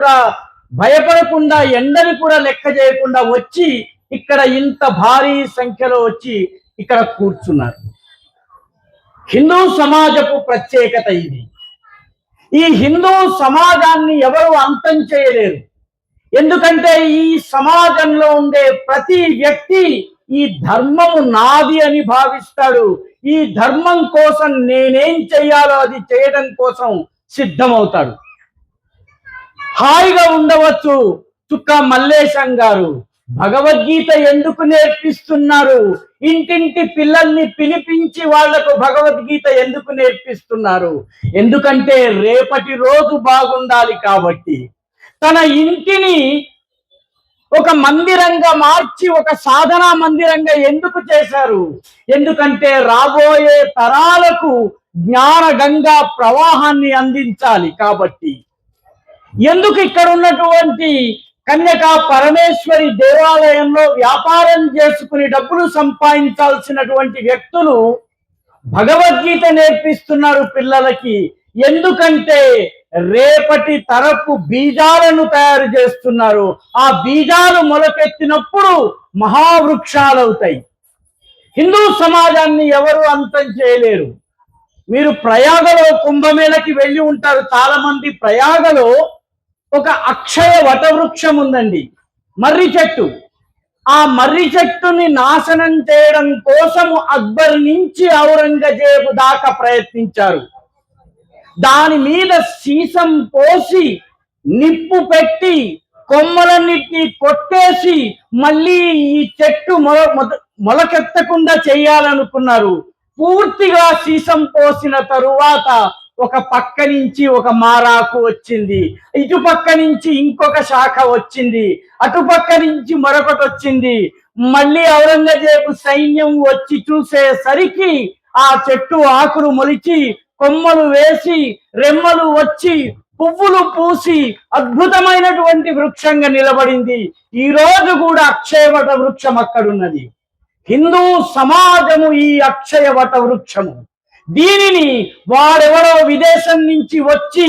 కూడా భయపడకుండా ఎండని కూడా లెక్క చేయకుండా వచ్చి ఇక్కడ ఇంత భారీ సంఖ్యలో వచ్చి ఇక్కడ కూర్చున్నారు. హిందూ సమాజపు ప్రత్యేకత ఇది. ఈ హిందూ సమాజాన్ని ఎవరు అంతం చేయలేరు. ఎందుకంటే ఈ సమాజంలో ఉండే ప్రతి వ్యక్తి ఈ ధర్మము నాది అని భావిస్తాడు. ఈ ధర్మం కోసం నేనేం చెయ్యాలో అది చేయడం కోసం సిద్ధమవుతాడు. హాయిగా ఉండవచ్చు. చుక్క మల్లేశం గారు భగవద్గీత ఎందుకు నేర్పిస్తున్నారు? ఇంటింటి పిల్లల్ని పిలిపించి వాళ్లకు భగవద్గీత ఎందుకు నేర్పిస్తున్నారు? ఎందుకంటే రేపటి రోజు బాగుండాలి కాబట్టి. తన ఇంటిని ఒక మందిరంగా మార్చి ఒక సాధనా మందిరంగా ఎందుకు చేశారు? ఎందుకంటే రాబోయే తరాలకు జ్ఞాన గంగా ప్రవాహాన్ని అందించాలి కాబట్టి. ఎందుకు ఇక్కడ ఉన్నటువంటి కన్యకా పరమేశ్వరి దేవాలయంలో వ్యాపారం చేసుకుని డబ్బులు సంపాదించాల్సినటువంటి వ్యక్తులు భగవద్గీత నేర్పిస్తున్నారు పిల్లలకి? ఎందుకంటే రేపటి తరపు బీజాలను తయారు చేస్తున్నారు. ఆ బీజాలు మొలకెత్తినప్పుడు మహావృక్షాలవుతాయి. హిందూ సమాజాన్ని ఎవరు అంతం చేయలేరు. మీరు ప్రయాగలో కుంభమేళకి వెళ్ళి ఉంటారు. చాలా మంది ప్రయాగలో ఒక అక్షయ వటవృక్షం ఉందండి, మర్రి చెట్టు. ఆ మర్రి చెట్టుని నాశనం చేయడం కోసము అక్బర్ నుంచి ఔరంగజేబు దాకా ప్రయత్నించారు. దాని మీద సీసం పోసి నిప్పు పెట్టి కొమ్మలన్నిటినీ కొట్టేసి మళ్ళీ ఈ చెట్టు మొలకెత్తకుండా చేయాలనుకున్నారు. పూర్తిగా సీసం పోసిన తరువాత ఒక పక్క నుంచి ఒక మారాకు వచ్చింది, ఇటు పక్క నుంచి ఇంకొక శాఖ వచ్చింది, అటుపక్క నుంచి మరొకటి వచ్చింది. మళ్ళీ ఔరంగజేబు సైన్యం వచ్చి చూసేసరికి ఆ చెట్టు ఆకులు మొలిచి కొమ్మలు వేసి రెమ్మలు వచ్చి పువ్వులు పూసి అద్భుతమైనటువంటి వృక్షంగా నిలబడింది. ఈ రోజు కూడా అక్షయవట వృక్షం అక్కడున్నది. హిందూ సమాజము ఈ అక్షయవట వృక్షము. దీనిని వాడెవరో విదేశం నుంచి వచ్చి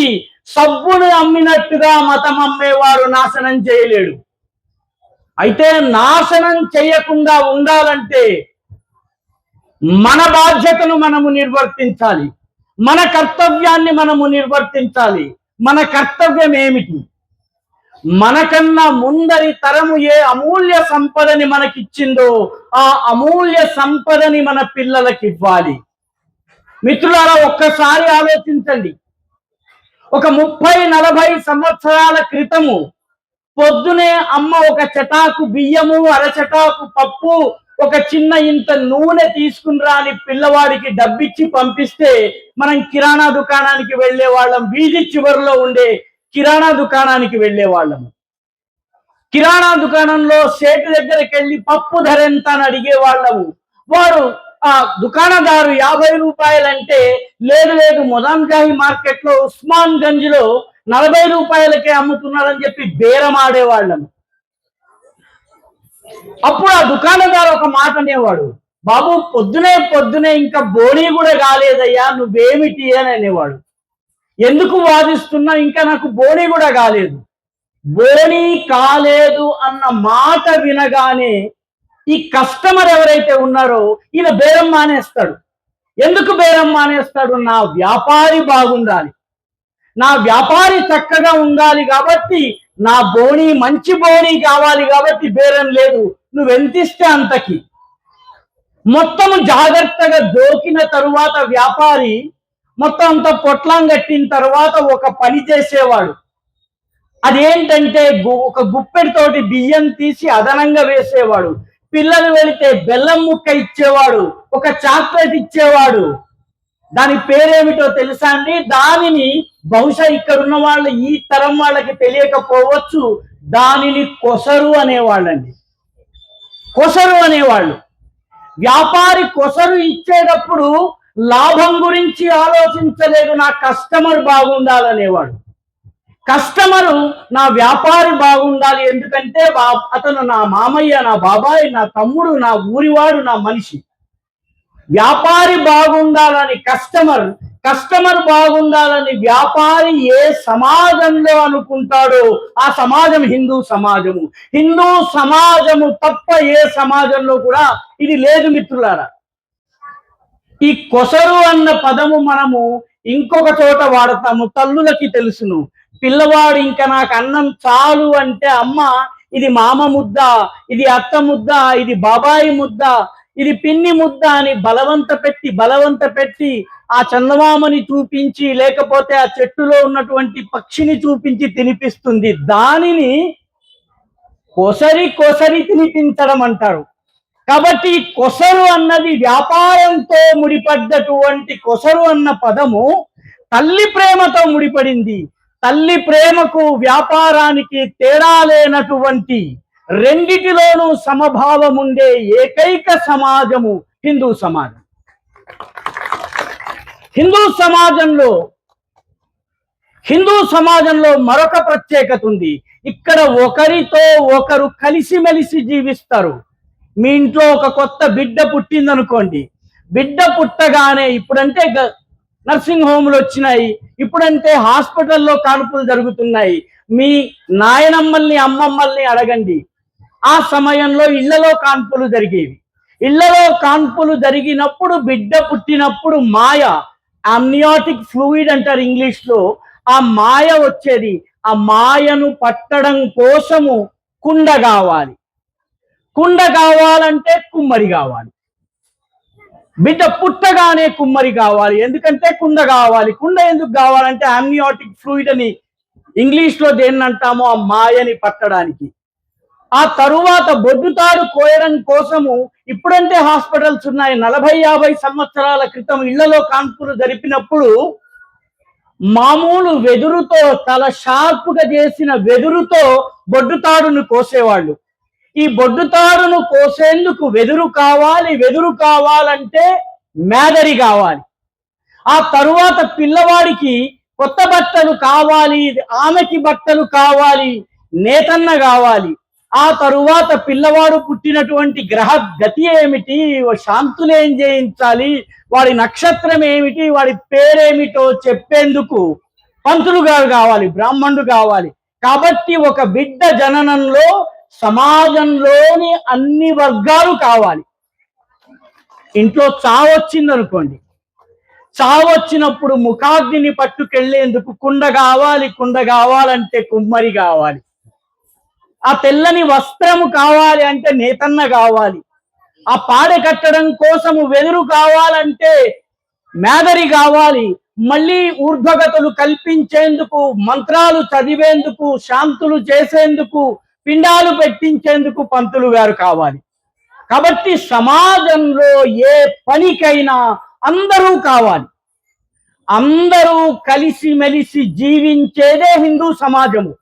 సబ్బును అమ్మినట్టుగా మతం అమ్మేవారు నాశనం చేయలేడు. అయితే నాశనం చేయకుండా ఉండాలంటే మన బాధ్యతను మనము నిర్వర్తించాలి. మన కర్తవ్యాన్ని మనము నిర్వర్తించాలి. మన కర్తవ్యం ఏమిటి? మనకన్నా ముందరి తరము ఏ అమూల్య సంపదని మనకిచ్చిందో ఆ అమూల్య సంపదని మన పిల్లలకి ఇవ్వాలి. మిత్రులారా, ఒక్కసారి ఆలోచించండి. ఒక 30-40 సంవత్సరాల క్రితము పొద్దునే అమ్మ ఒక చెటాకు బియ్యము, అరచెటాకు పప్పు, ఒక చిన్న ఇంత నూనె తీసుకుని రాని పిల్లవాడికి డబ్బిచ్చి పంపిస్తే మనం కిరాణా దుకాణానికి వెళ్లే వాళ్ళం. వీధి చివరిలో ఉండే కిరాణా దుకాణానికి వెళ్లే వాళ్ళము. కిరాణా దుకాణంలో సేటు దగ్గరికి వెళ్ళి పప్పు ధర ఎంత అని అడిగే వాళ్ళము. వారు ఆ దుకాణదారు 50 రూపాయలంటే లేదు మొదాంజాహి మార్కెట్ లో ఉస్మాన్ గంజ్ లో 40 రూపాయలకే అమ్ముతున్నారని చెప్పి బేరం ఆడేవాళ్ళము. అప్పుడు ఆ దుకాణదారు ఒక మాట అనేవాడు, బాబు పొద్దునే ఇంకా బోణీ కూడా కాలేదయ్యా, నువ్వేమిటి అని అనేవాడు. ఎందుకు వాదిస్తున్నా? ఇంకా నాకు బోణీ కూడా కాలేదు. బోణీ కాలేదు అన్న మాట వినగానే ఈ కస్టమర్ ఎవరైతే ఉన్నారో ఈయన బేరం మానేస్తాడు. ఎందుకు బేరం మానేస్తాడు? నా వ్యాపారి బాగుండాలి, నా వ్యాపారి చక్కగా ఉండాలి కాబట్టి, నా బోణీ మంచి బోణీ కావాలి కాబట్టి బేరం లేదు, నువ్వెంతిస్తే అంతకి. మొత్తము జాగ్రత్తగా దోకిన తరువాత వ్యాపారి మొత్తం అంతా పొట్లం కట్టిన తర్వాత ఒక పని చేసేవాడు. అదేంటంటే ఒక గుప్పెడితోటి బియ్యం తీసి అదనంగా వేసేవాడు. పిల్లలు వెళితే బెల్లం ముక్క ఇచ్చేవాడు, ఒక చాక్లెట్ ఇచ్చేవాడు. దాని పేరేమిటో తెలుసా అండి? దానిని బహుశా ఇక్కడ ఉన్న వాళ్ళు ఈ తరం వాళ్ళకి తెలియకపోవచ్చు, దానిని కొసరు అనేవాళ్ళండి. కొసరు అనేవాళ్ళు. వ్యాపారి కొసరు ఇచ్చేటప్పుడు లాభం గురించి ఆలోచించలేదు, నా కస్టమర్ బాగుండాలనేవాడు. కస్టమరు నా వ్యాపారి బాగుండాలి, ఎందుకంటే అతను నా మామయ్య, నా బాబాయ్, నా తమ్ముడు, నా ఊరివాడు, నా మనిషి. వ్యాపారి బాగుండాలని కస్టమర్ బాగుండాలని వ్యాపారి ఏ సమాజంలో అనుకుంటాడో ఆ సమాజం హిందూ సమాజము. హిందూ సమాజము తప్ప ఏ సమాజంలో కూడా ఇది లేదు మిత్రులారా. ఈ కొసరు అన్న పదము మనము ఇంకొక చోట వాడతాము. తల్లులకి తెలుసును, పిల్లవాడు ఇంకా నాకు అన్నం చాలు అంటే అమ్మ ఇది మామ ముద్ద, ఇది అత్త ముద్ద, ఇది బాబాయి ముద్ద, ఇది పిన్ని ముద్ద అని బలవంత పెట్టి ఆ చందమామని చూపించి లేకపోతే ఆ చెట్టులో ఉన్నటువంటి పక్షిని చూపించి తినిపిస్తుంది. దానిని కొసరి తినిపించడం అంటారు. కాబట్టి కొసరు అన్నది వ్యాపారంతో ముడిపడ్డటువంటి కొసరు అన్న పదము తల్లి ప్రేమతో ముడిపడింది. తల్లి ప్రేమకు వ్యాపారానికి తేడా లేనటువంటి రెండిటిలోనూ సమభావం ఉండే ఏకైక సమాజము హిందూ సమాజం. హిందూ సమాజంలో మరొక ప్రత్యేకత ఉంది. ఇక్కడ ఒకరితో ఒకరు కలిసిమెలిసి జీవిస్తారు. మీ ఇంట్లో ఒక కొత్త బిడ్డ పుట్టిందనుకోండి, బిడ్డ పుట్టగానే ఇప్పుడంటే నర్సింగ్ హోమ్లు వచ్చినాయి, ఇప్పుడంటే హాస్పిటల్లో కాన్పులు జరుగుతున్నాయి. మీ నాయనమ్మల్ని అమ్మమ్మల్ని అడగండి, ఆ సమయంలో ఇళ్లలో కాన్పులు జరిగేవి. ఇళ్లలో కాన్పులు జరిగినప్పుడు బిడ్డ పుట్టినప్పుడు మాయ, అమ్నియాటిక్ ఫ్లూయిడ్ అంటారు ఇంగ్లీష్లో, ఆ మాయ వచ్చేది. ఆ మాయను పట్టడం కోసము కుండ కావాలంటే కుమ్మరి కావాలి. బిడ్డ పుట్టగానే కుమ్మరి కావాలి, ఎందుకంటే కుండ కావాలి. కుండ ఎందుకు కావాలంటే అమ్నియాటిక్ ఫ్లూయిడ్ అని ఇంగ్లీష్లో దేన్ని అంటామో ఆ మాయని పట్టడానికి. ఆ తరువాత బొడ్డుతాడు కోయడం కోసము ఇప్పుడంటే హాస్పిటల్స్ ఉన్నాయి. 40-50 సంవత్సరాల క్రితం ఇళ్లలో కాన్పులు జరిపినప్పుడు మామూలు వెదురుతో, తల షార్పుగా చేసిన వెదురుతో బొడ్డుతాడును కోసేవాళ్ళు. ఈ బొడ్డుతాడును కోసేందుకు వెదురు కావాలంటే మేదరి కావాలి. ఆ తరువాత పిల్లవాడికి కొత్త బట్టలు కావాలి, ఆమెకి బట్టలు కావాలి, నేతన్న కావాలి. ఆ తరువాత పిల్లవాడు పుట్టినటువంటి గ్రహ గతి ఏమిటి, శాంతులు ఏం చేయించాలి, వాడి నక్షత్రం ఏమిటి, వాడి పేరేమిటో చెప్పేందుకు పంతులు గారు కావాలి, బ్రాహ్మణుడు కావాలి. కాబట్టి ఒక బిడ్డ జననంలో సమాజంలోని అన్ని వర్గాలు కావాలి. ఇంట్లో చావొచ్చిందనుకోండి, చావొచ్చినప్పుడు ముఖాగ్నిని పట్టుకెళ్లేందుకు కుండ కావాలంటే కుమ్మరి కావాలి. ఆ తెల్లని వస్త్రము కావాలి అంటే నేతన్న కావాలి. ఆ పాడె కట్టడం కోసము వెదురు కావాలంటే మేదరి కావాలి. మళ్ళీ ఊర్ధ్వగతులు కల్పించేందుకు, మంత్రాలు చదివేందుకు, శాంతులు చేసేందుకు, పిండాలు పెట్టించేందుకు పంతులు గారు కావాలి. కాబట్టి సమాజంలో ఏ పనికైనా అందరూ కావాలి. అందరూ కలిసిమెలిసి జీవించేదే హిందూ సమాజము.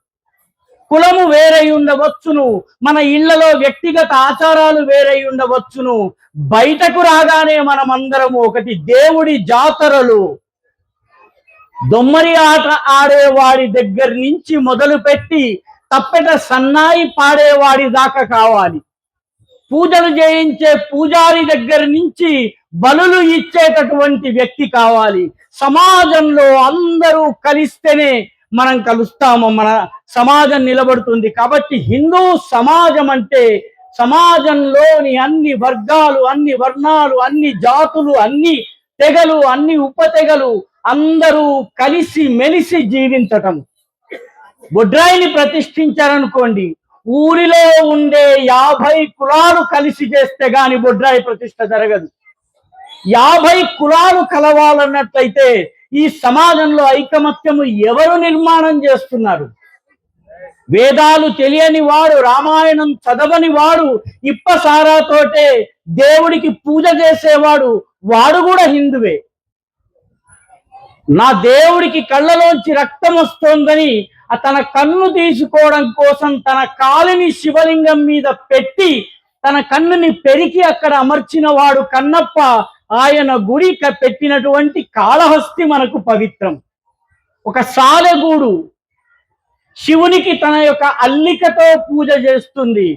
కులము వేరై ఉండవచ్చును, మన ఇళ్లలో వ్యక్తిగత ఆచారాలు వేరై ఉండవచ్చును, బయటకు రాగానే మనమందరము ఒకటి. దేవుడి జాతరలు దొమ్మరి ఆట ఆడేవాడి దగ్గర నుంచి మొదలుపెట్టి తప్పెట సన్నాయి పాడేవాడి దాకా కావాలి. పూజలు చేయించే పూజారి దగ్గర నుంచి బలులు ఇచ్చేటటువంటి వ్యక్తి కావాలి. సమాజంలో అందరూ కలిస్తేనే మనం కలుస్తాము, మన సమాజం నిలబడుతుంది. కాబట్టి హిందూ సమాజం అంటే సమాజంలోని అన్ని వర్గాలు, అన్ని వర్ణాలు, అన్ని జాతులు, అన్ని తెగలు, అన్ని ఉపతెగలు అందరూ కలిసి మెలిసి జీవించటం. బొడ్రాయిని ప్రతిష్ఠించారనుకోండి, ఊరిలో ఉండే 50 కులాలు కలిసి చేస్తే గాని బొడ్రాయి ప్రతిష్ఠ జరగదు. 50 కులాలు కలవాలన్నట్లయితే ఈ సమాజంలో ఐకమత్యము ఎవరు నిర్మాణం చేస్తున్నారు? వేదాలు తెలియని వాడు, రామాయణం చదవని వాడు, ఇప్పసారాతోటే దేవుడికి పూజ చేసేవాడు, వాడు కూడా హిందువే. నా దేవుడికి కళ్ళలోంచి రక్తం వస్తోందని తన కన్ను తీసుకోవడం కోసం తన కాలిని శివలింగం మీద పెట్టి తన కన్నుని పెరికి అక్కడ అమర్చిన వాడు కన్నప్ప. ఆయన గుడి పెట్టినటువంటి కాళహస్తి మనకు పవిత్రం. ఒక సాలెగూడు శివునికి తన యొక్క అల్లికతో పూజ చేస్తుంది.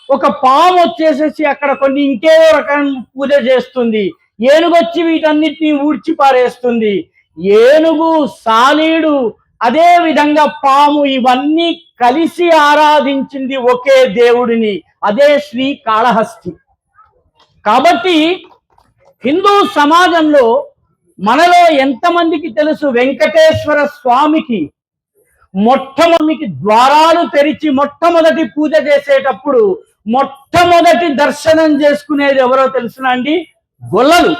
ఒక పాము వచ్చేసేసి అక్కడ కొన్ని ఇంకేదో రకం పూజ చేస్తుంది. ఏనుగొచ్చి వీటన్నిటినీ ఊడ్చి పారేస్తుంది. ఏనుగు, సాలీడు, అదే విధంగా పాము, ఇవన్నీ కలిసి ఆరాధించింది ఒకే దేవుడిని, అదే శ్రీకాళహస్తి. కాబట్టి హిందూ సమాజంలో మనలో ఎంతమందికి తెలుసు వెంకటేశ్వర స్వామికి మొట్టమొదటి ద్వారాలు తెరిచి మొట్టమొదటి పూజ చేసేటప్పుడు మొట్టమొదటి దర్శనం చేసుకునేది ఎవరో తెలుసునండి? గొల్లలు.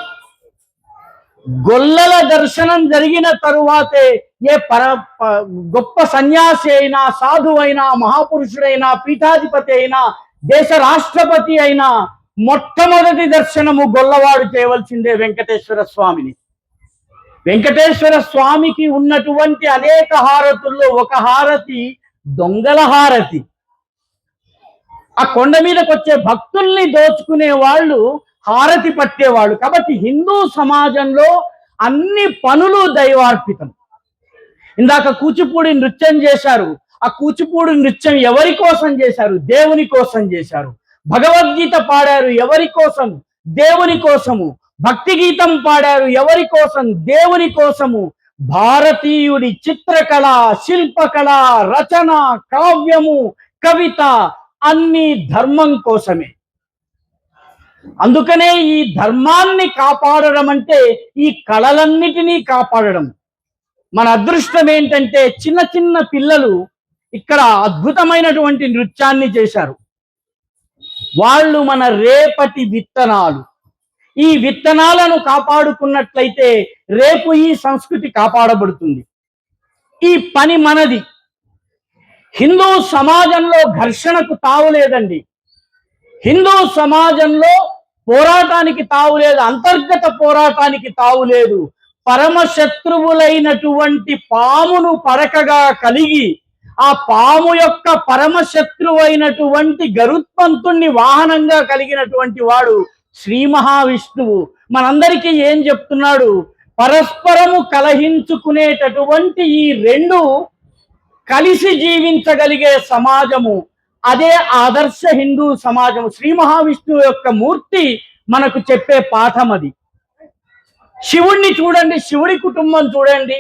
గొల్లల దర్శనం జరిగిన తరువాతే ఏ గొప్ప సన్యాసి అయినా, సాధువు అయినా, మహాపురుషుడైనా, పీఠాధిపతి అయినా, దేశ రాష్ట్రపతి అయినా మొట్టమొదటి దర్శనము గొల్లవాడు చేయవలసిందే వెంకటేశ్వర స్వామిని. వెంకటేశ్వర స్వామికి ఉన్నటువంటి అనేక హారతుల్లో ఒక హారతి దొంగల హారతి. ఆ కొండ మీదకి వచ్చే భక్తుల్ని దోచుకునే వాళ్ళు హారతి పట్టేవాళ్ళు. కాబట్టి హిందూ సమాజంలో అన్ని పనులు దైవార్పితం. ఇందాక కూచిపూడి నృత్యం చేశారు. ఆ కూచిపూడి నృత్యం ఎవరి కోసం చేశారు? దేవుని కోసం చేశారు. భగవద్గీత పాడారు, ఎవరి కోసం? దేవుని కోసము. భక్తి గీతం పాడారు, ఎవరి కోసం? దేవుని కోసము. భారతీయుడి చిత్రకళ, శిల్పకళ, రచన, కావ్యము, కవిత అన్ని ధర్మం కోసమే. అందుకనే ఈ ధర్మాన్ని కాపాడడం అంటే ఈ కళలన్నిటినీ కాపాడడం. మన అదృష్టం ఏంటంటే చిన్న చిన్న పిల్లలు ఇక్కడ అద్భుతమైనటువంటి నృత్యాన్ని చేశారు. వాళ్ళు మన రేపటి విత్తనాలు. ఈ విత్తనాలను కాపాడుకున్నట్లయితే రేపు ఈ సంస్కృతి కాపాడబడుతుంది. ఈ పని మనది. హిందూ సమాజంలో ఘర్షణకు తావులేదండి. హిందూ సమాజంలో పోరాటానికి తావులేదు, అంతర్గత పోరాటానికి తావులేదు. పరమశత్రువులైనటువంటి పామును పరకగా కలిగి ఆ పాము యొక్క పరమశత్రువైనటువంటి గరుత్మంతుణ్ణి వాహనంగా కలిగినటువంటి వాడు శ్రీ మహావిష్ణువు. మనందరికీ ఏం చెప్తున్నాడు? పరస్పరము కలహించుకునేటటువంటి ఈ రెండు కలిసి జీవించగలిగే సమాజము, అదే ఆదర్శ హిందూ సమాజము. శ్రీ మహావిష్ణువు యొక్క మూర్తి మనకు చెప్పే పాఠం అది. శివుణ్ణి చూడండి, శివుడి కుటుంబం చూడండి.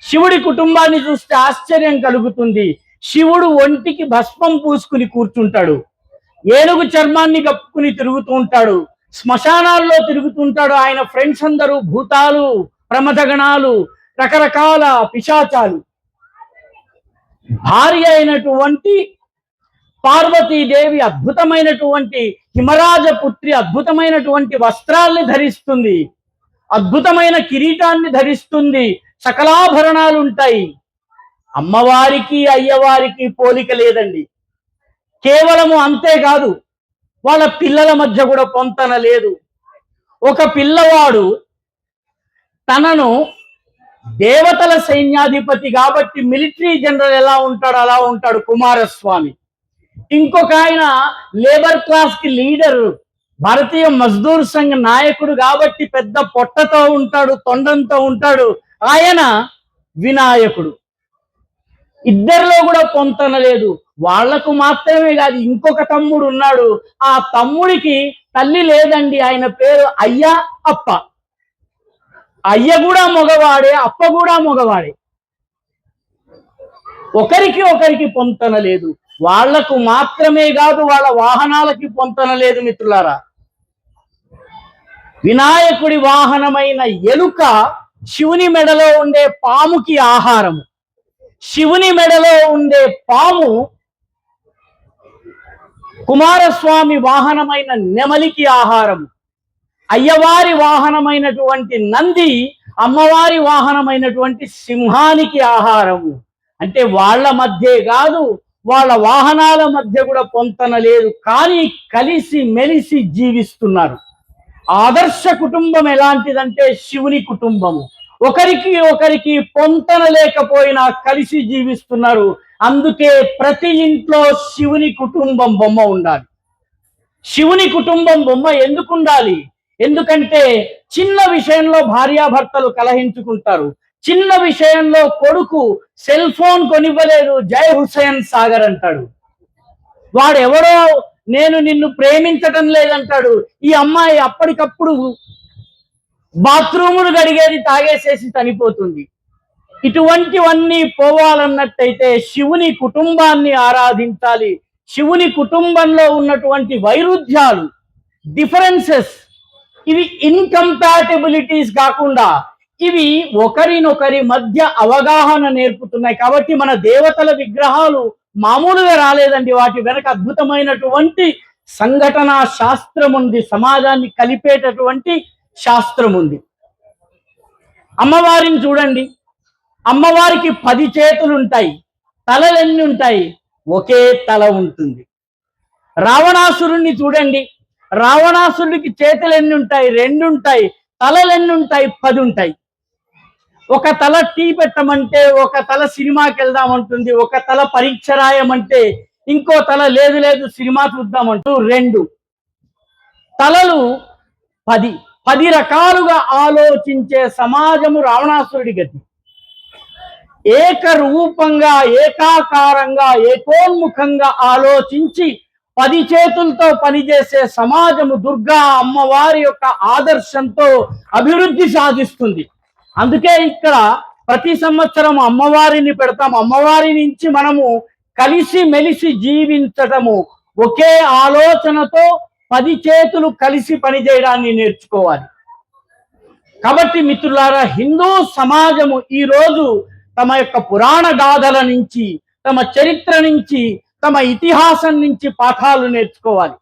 శివుడి కుటుంబాన్ని చూస్తే ఆశ్చర్యం కలుగుతుంది. శివుడు ఒంటికి భస్మం పూసుకుని కూర్చుంటాడు, ఏనుగు చర్మాన్ని కప్పుకుని తిరుగుతూ ఉంటాడు, శ్మశానాల్లో తిరుగుతుంటాడు. ఆయన ఫ్రెండ్స్ అందరూ భూతాలు, ప్రమథగణాలు, రకరకాల పిశాచాలు. భార్య అయినటువంటి పార్వతీదేవి అద్భుతమైనటువంటి హిమరాజపుత్రి, అద్భుతమైనటువంటి వస్త్రాల్ని ధరిస్తుంది, అద్భుతమైన కిరీటాన్ని ధరిస్తుంది, సకలాభరణాలు ఉంటాయి. అమ్మవారికి అయ్యవారికి పోలిక లేదండి. కేవలము అంతేకాదు, వాళ్ళ పిల్లల మధ్య కూడా పొంతన లేదు. ఒక పిల్లవాడు తనను దేవతల సైన్యాధిపతి కాబట్టి మిలిటరీ జనరల్ ఎలా ఉంటాడు అలా ఉంటాడు కుమారస్వామి. ఇంకొక ఆయన లేబర్ క్లాస్ కి లీడర్, భారతీయ మజ్దూర్ సంఘ్ నాయకుడు కాబట్టి పెద్ద పొట్టతో ఉంటాడు, తొండంతో ఉంటాడు. ఆయన వినాయకుడు. ఇద్దరిలో కూడా పొంతన లేదు. వాళ్లకు మాత్రమే కాదు, ఇంకొక తమ్ముడు ఉన్నాడు. ఆ తమ్ముడికి తల్లి లేదండి. ఆయన పేరు అయ్య అప్ప. అయ్య కూడా మగవాడే, అప్ప కూడా మగవాడే. ఒకరికి ఒకరికి పొంతన లేదు. వాళ్లకు మాత్రమే కాదు, వాళ్ళ వాహనాలకి పొంతన లేదు. మిత్రులారా, వినాయకుడి వాహనమైన ఎలుక శివుని మెడలో ఉండే పాముకి ఆహారము, శివుని మెడలో ఉండే పాము కుమారస్వామి వాహనమైన నెమలికి ఆహారము, అయ్యవారి వాహనమైనటువంటి నంది అమ్మవారి వాహనమైనటువంటి సింహానికి ఆహారము. అంటే వాళ్ళ మధ్య కాదు, వాళ్ళ వాహనాల మధ్య కూడా పొంతన లేదు, కానీ కలిసి మెలిసి జీవిస్తున్నారు. ఆదర్శ కుటుంబం ఎలాంటిదంటే శివుని కుటుంబము. ఒకరికి ఒకరికి పొంతన లేకపోయినా కలిసి జీవిస్తున్నారు. అందుకే ప్రతి ఇంట్లో శివుని కుటుంబం బొమ్మ ఉండాలి. శివుని కుటుంబం బొమ్మ ఎందుకు ఉండాలి? ఎందుకంటే చిన్న విషయంలో భార్యాభర్తలు కలహించుకుంటారు. చిన్న విషయంలో కొడుకు సెల్ ఫోన్ కొనివ్వలేదు, జై హుస్సేన్ సాగర్ అంటాడు. వాడు ఎవరో నేను నిన్ను ప్రేమించటం లేదంటాడు. ఈ అమ్మాయి అప్పటికప్పుడు బాత్రూములు గడిగేది తాగేసేసి చనిపోతుంది. ఇటువంటివన్నీ పోవాలన్నట్టయితే శివుని కుటుంబాన్ని ఆరాధించాలి. శివుని కుటుంబంలో ఉన్నటువంటి వైరుధ్యాలు, డిఫరెన్సెస్, ఇవి ఇన్కంపాటిబిలిటీస్ కాకుండా ఇవి ఒకరినొకరి మధ్య అవగాహన నేర్పుతున్నాయి. కాబట్టి మన దేవతల విగ్రహాలు మామూలుగా రాలేదండి. వాటి వెనక అద్భుతమైనటువంటి సంఘటన శాస్త్రం ఉంది, సమాజాన్ని కలిపేటటువంటి శాస్త్రం ఉంది. అమ్మవారిని చూడండి, అమ్మవారికి 10 చేతులు ఉంటాయి. తలలు ఎన్ని ఉంటాయి? ఒకే తల ఉంటుంది. రావణాసురుణ్ణి చూడండి, రావణాసురుడికి చేతులు ఎన్ని ఉంటాయి? 2 ఉంటాయి. తలలు ఎన్ని ఉంటాయి? 10 ఉంటాయి. ఒక తల టీ పెట్టమంటే ఒక తల సినిమాకి వెళ్దామంటుంది, ఒక తల పరీక్ష రాయమంటే ఇంకో తల లేదు లేదు సినిమా చూద్దామంటూ 2 తలలు. 10 రకాలుగా ఆలోచించే సమాజము రావణాసురుడి గతి. ఏకరూపంగా, ఏకాకారంగా, ఏకోన్ముఖంగా ఆలోచించి 10 చేతులతో పనిచేసే సమాజము దుర్గా అమ్మవారి యొక్క ఆదర్శంతో అభివృద్ధి సాధిస్తుంది. అందుకే ఇక్కడ ప్రతి సంవత్సరం అమ్మవారిని పెడతాం. అమ్మవారి నుంచి మనము కలిసి మెలిసి జీవించటము, ఒకే ఆలోచనతో 10 చేతులు కలిసి పనిచేయడాన్ని నేర్చుకోవాలి. కాబట్టి మిత్రులారా, హిందూ సమాజము ఈరోజు తమ యొక్క పురాణ గాథల నుంచి, తమ చరిత్ర నుంచి, తమ ఇతిహాసం నుంచి పాఠాలు నేర్చుకోవాలి.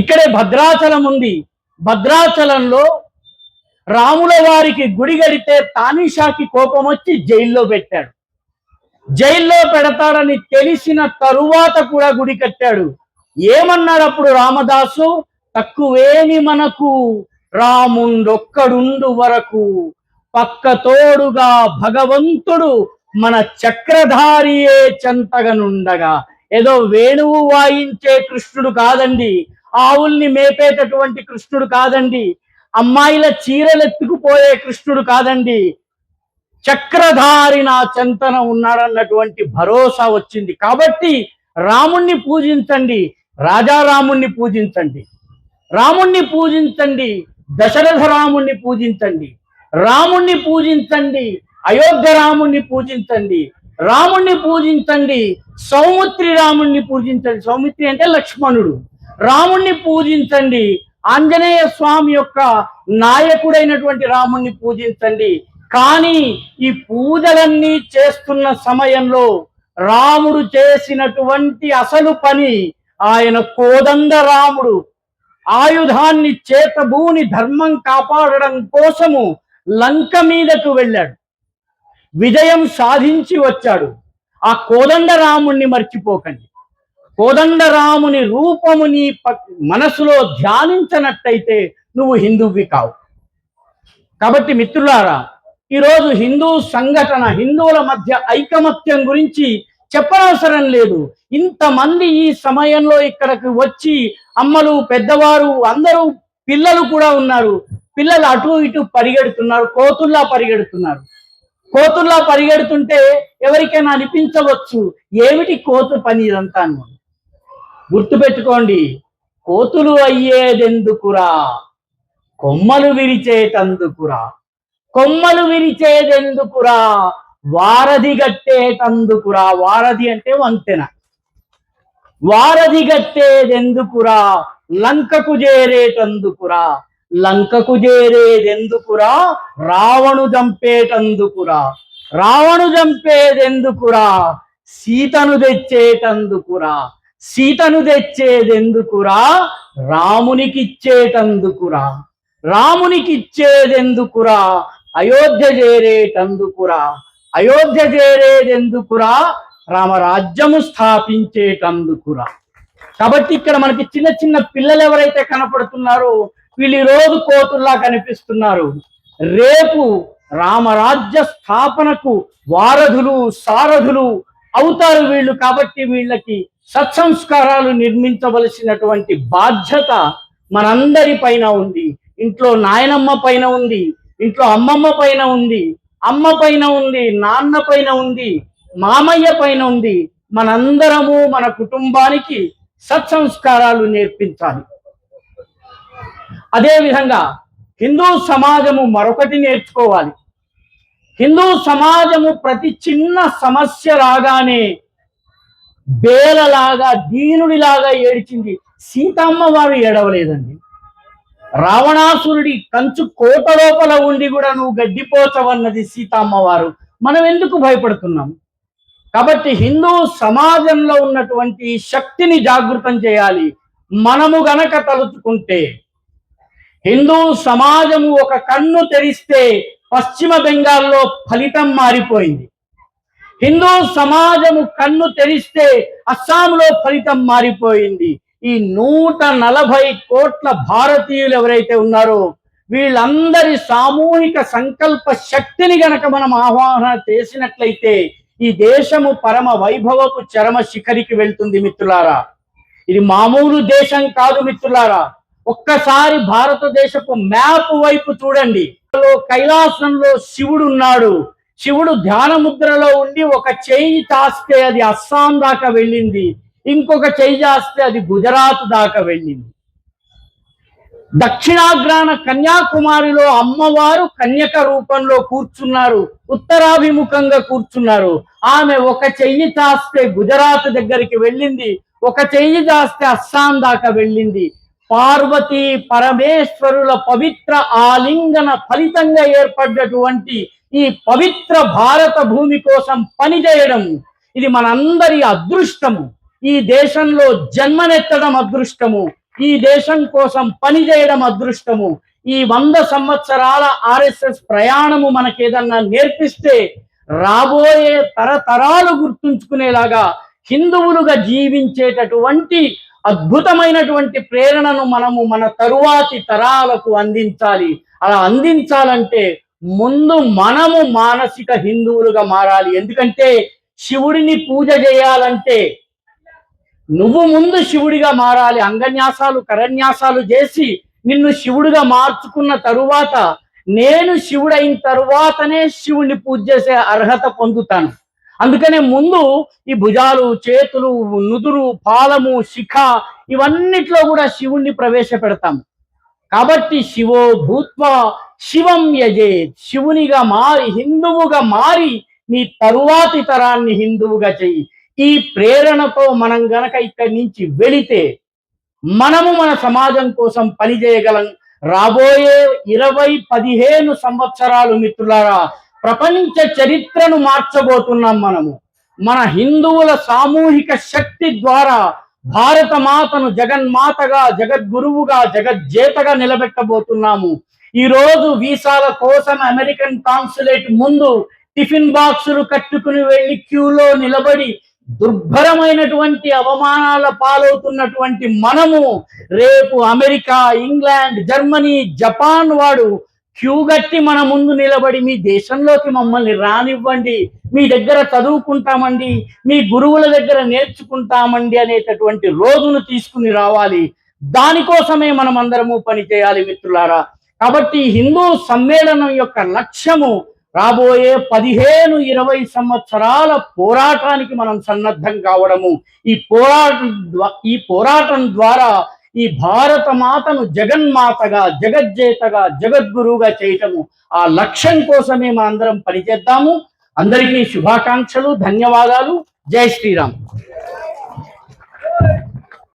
ఇక్కడే భద్రాచలం ఉంది. భద్రాచలంలో రాముల వారికి గుడి కడితే తానీషాకి కోపం వచ్చి జైల్లో పెట్టాడు. జైల్లో పెడతాడని తెలిసిన తరువాత కూడా గుడి కట్టాడు. ఏమన్నాడు అప్పుడు రామదాసు? తక్కువేమి మనకు రాముండొక్కడుండు వరకు, పక్క తోడుగా భగవంతుడు మన చక్రధారియే చెంతగనుండగా. ఏదో వేణువు వాయించే కృష్ణుడు కాదండి, ఆవుల్ని మేపేటటువంటి కృష్ణుడు కాదండి, అమ్మాయిల చీరలెత్తుకుపోయే కృష్ణుడు కాదండి, చక్రధారి నా చెంతన ఉన్నాడన్నటువంటి భరోసా వచ్చింది. కాబట్టి రాముణ్ణి పూజించండి, రాజారాముణ్ణి పూజించండి, రాముణ్ణి పూజించండి, దశరథ రాముణ్ణి పూజించండి, రాముణ్ణి పూజించండి, అయోధ్య రాముణ్ణి పూజించండి, రాముణ్ణి పూజించండి, సౌమిత్రి రాముణ్ణి పూజించండి. సౌమిత్రి అంటే లక్ష్మణుడు. రాముణ్ణి పూజించండి, ఆంజనేయ స్వామి యొక్క నాయకుడైనటువంటి రాముణ్ణి పూజించండి. కానీ ఈ పూజలన్నీ చేస్తున్న సమయంలో రాముడు చేసినటువంటి అసలు పని, ఆయన కోదండ రాముడు ఆయుధాన్ని చేతబూని ధర్మం కాపాడడం కోసము లంక మీదకు వెళ్ళాడు, విజయం సాధించి వచ్చాడు. ఆ కోదండ రాముణ్ణి మర్చిపోకండి. కోదండరాముని రూపముని మనసులో ధ్యానించనట్టయితే నువ్వు హిందువువి కావు. కాబట్టి మిత్రులారా, ఈరోజు హిందూ సంఘటన, హిందువుల మధ్య ఐకమత్యం గురించి చెప్పనవసరం లేదు. ఇంతమంది ఈ సమయంలో ఇక్కడికి వచ్చి అమ్మలు, పెద్దవారు, అందరూ, పిల్లలు కూడా ఉన్నారు. పిల్లలు అటు ఇటు పరిగెడుతున్నారు, కోతుల్లా పరిగెడుతున్నారు. కోతుల్లా పరిగెడుతుంటే ఎవరికైనా అనిపించవచ్చు, ఏమిటి కోతు పని ఇదంతా. గుర్తుపెట్టుకోండి, కోతులు అయ్యేదెందుకురా, కొమ్మలు విరిచేటందుకురా, కొమ్మలు విరిచేదెందుకురా, వారధి గట్టేటందుకురా. వారధి అంటే వంతెన. వారధి గట్టేదెందుకురా, లంకకు చేరేటందుకురా, లంకకు చేరేదెందుకురా, రావణు చంపేటందుకురా, రావణు చంపేదెందుకురా, సీతను తెచ్చేటందుకురా, సీతను తెచ్చేదెందుకురా, రామునికిచ్చేటందుకురా, రామునికిచ్చేదెందుకురా, అయోధ్య చేరేటందుకురా, అయోధ్య చేరేదెందుకురా, రామరాజ్యము స్థాపించేటందుకురా. కాబట్టి ఇక్కడ మనకి చిన్న చిన్న పిల్లలు ఎవరైతే కనపడుతున్నారో వీళ్ళు ఈరోజు కోతుల్లా కనిపిస్తున్నారు. రేపు రామరాజ్య స్థాపనకు వారధులు, సారథులు అవుతారు వీళ్ళు. కాబట్టి వీళ్ళకి సత్సంస్కారాలు నిర్మించవలసినటువంటి బాధ్యత మనందరి పైన ఉంది. ఇంట్లో నాయనమ్మ పైన ఉంది, ఇంట్లో అమ్మమ్మ పైన ఉంది, అమ్మ పైన ఉంది, నాన్న పైన ఉంది, మామయ్య పైన ఉంది. మనందరము మన కుటుంబానికి సత్సంస్కారాలు నేర్పించాలి. అదేవిధంగా హిందూ సమాజము మరొకటి నేర్చుకోవాలి. హిందూ సమాజము ప్రతి చిన్న సమస్య రాగానే బేలలాగా దీనుడిలాగా ఏడిచింది. సీతమ్మ వారు ఏడవలేదండి. రావణాసురుడి కంచు కోట లోపల ఉండి కూడా నువ్వు గడ్డిపోచవన్నది సీతమ్మ వారు. మనం ఎందుకు భయపడుతున్నాం? కాబట్టి హిందూ సమాజంలో ఉన్నటువంటి శక్తిని జాగృతం చేయాలి. మనము గనక తలుచుకుంటే హిందూ సమాజము ఒక కన్ను తెరిస్తే పశ్చిమ బెంగాల్లో ఫలితం మారిపోయింది. హిందూ సమాజము కన్ను తెరిస్తే అస్సాంలో ఫలితం మారిపోయింది. ఈ 140 కోట్ల భారతీయులు ఎవరైతే ఉన్నారో వీళ్ళందరి సామూహిక సంకల్ప శక్తిని గనక మనం ఆహ్వాన చేసినట్లయితే ఈ దేశము పరమ వైభవపు చరమ శిఖరికి వెళ్తుంది మిత్రులారా. ఇది మామూలు దేశం కాదు మిత్రులారా. ఒక్కసారి భారతదేశపు మ్యాప్ వైపు చూడండి. కైలాసంలో శివుడు ఉన్నాడు. శివుడు ధ్యాన ముద్రలో ఉండి ఒక చెయ్యి చాస్తే అది అస్సాం దాకా వెళ్ళింది, ఇంకొక చెయ్యి చాస్తే అది గుజరాత్ దాకా వెళ్ళింది. దక్షిణాగ్రాన కన్యాకుమారిలో అమ్మవారు కన్యక రూపంలో కూర్చున్నారు, ఉత్తరాభిముఖంగా కూర్చున్నారు. ఆమె ఒక చెయ్యి చాస్తే గుజరాత్ దగ్గరికి వెళ్ళింది, ఒక చెయ్యి చాస్తే అస్సాం దాకా వెళ్ళింది. పార్వతీ పరమేశ్వరుల పవిత్ర ఆలింగన ఫలితంగా ఏర్పడ్డటువంటి ఈ పవిత్ర భారత భూమి కోసం పనిచేయడం ఇది మనందరి అదృష్టము. ఈ దేశంలో జన్మనెత్తడం అదృష్టము, ఈ దేశం కోసం పనిచేయడం అదృష్టము. ఈ 100 సంవత్సరాల RSS ప్రయాణము మనకేదన్నా నేర్పిస్తే రాబోయే తరతరాలు గుర్తుంచుకునేలాగా హిందువులుగా జీవించేటటువంటి అద్భుతమైనటువంటి ప్రేరణను మనము మన తరువాతి తరాలకు అందించాలి. అలా అందించాలంటే ముందు మనము మానసిక హిందువులుగా మారాలి. ఎందుకంటే శివుడిని పూజ చేయాలంటే నువ్వు ముందు శివుడిగా మారాలి. అంగన్యాసాలు కరన్యాసాలు చేసి నిన్ను శివుడిగా మార్చుకున్న తరువాత నేను శివుడైన తరువాతనే శివుడిని పూజ చేసే అర్హత పొందుతాను. అందుకనే ముందు ఈ భుజాలు, చేతులు, నుదురు, పాలము, శిఖ ఇవన్నిట్లో కూడా శివుణ్ణి ప్రవేశపెడతాము. కాబట్టి శివో భూత్వా శివం యజేత్, శివునిగా మారి హిందువుగా మారి నీ తరువాతి తరాన్ని హిందువుగా చెయ్యి. ఈ ప్రేరణతో మనం గనక ఇక్కడి నుంచి వెళితే మనము మన సమాజం కోసం పనిచేయగలం. రాబోయే 20-15 సంవత్సరాలు మిత్రులారా ప్రపంచ చరిత్రను మార్చబోతున్నాం. మనము మన హిందువుల సామూహిక శక్తి ద్వారా భారత మాతను జగన్మాతగా, జగద్గురువుగా, జగజ్జేతగా నిలబెట్టబోతున్నాము. ఈరోజు వీసాల కోసం అమెరికన్ కాన్సులేట్ ముందు టిఫిన్ బాక్సులు కట్టుకుని వెళ్ళి క్యూలో నిలబడి దుర్భరమైనటువంటి అవమానాల పాలవుతున్నటువంటి మనము రేపు అమెరికా, ఇంగ్లాండ్, జర్మనీ, జపాన్ వాడు క్యూ గట్టి మన ముందు నిలబడి మీ దేశంలోకి మమ్మల్ని రానివ్వండి, మీ దగ్గర చదువుకుంటామండి, మీ గురువుల దగ్గర నేర్చుకుంటామండి అనేటటువంటి రోజును తీసుకుని రావాలి. దానికోసమే మనం అందరము పనిచేయాలి మిత్రులారా. కాబట్టి హిందూ సమ్మేళనం యొక్క లక్ష్యము రాబోయే 15-20 సంవత్సరాల పోరాటానికి మనం సన్నద్ధం కావడము. ఈ పోరాటం ద్వారా ఈ భారత మాతను జగన్మాతగా, జగజ్జేతగా, జగద్గురువుగా చేయటము. ఆ లక్ష్యం కోసమే మనందరం పనిచేద్దాము. అందరికీ శుభాకాంక్షలు, ధన్యవాదాలు. జై శ్రీరామ్.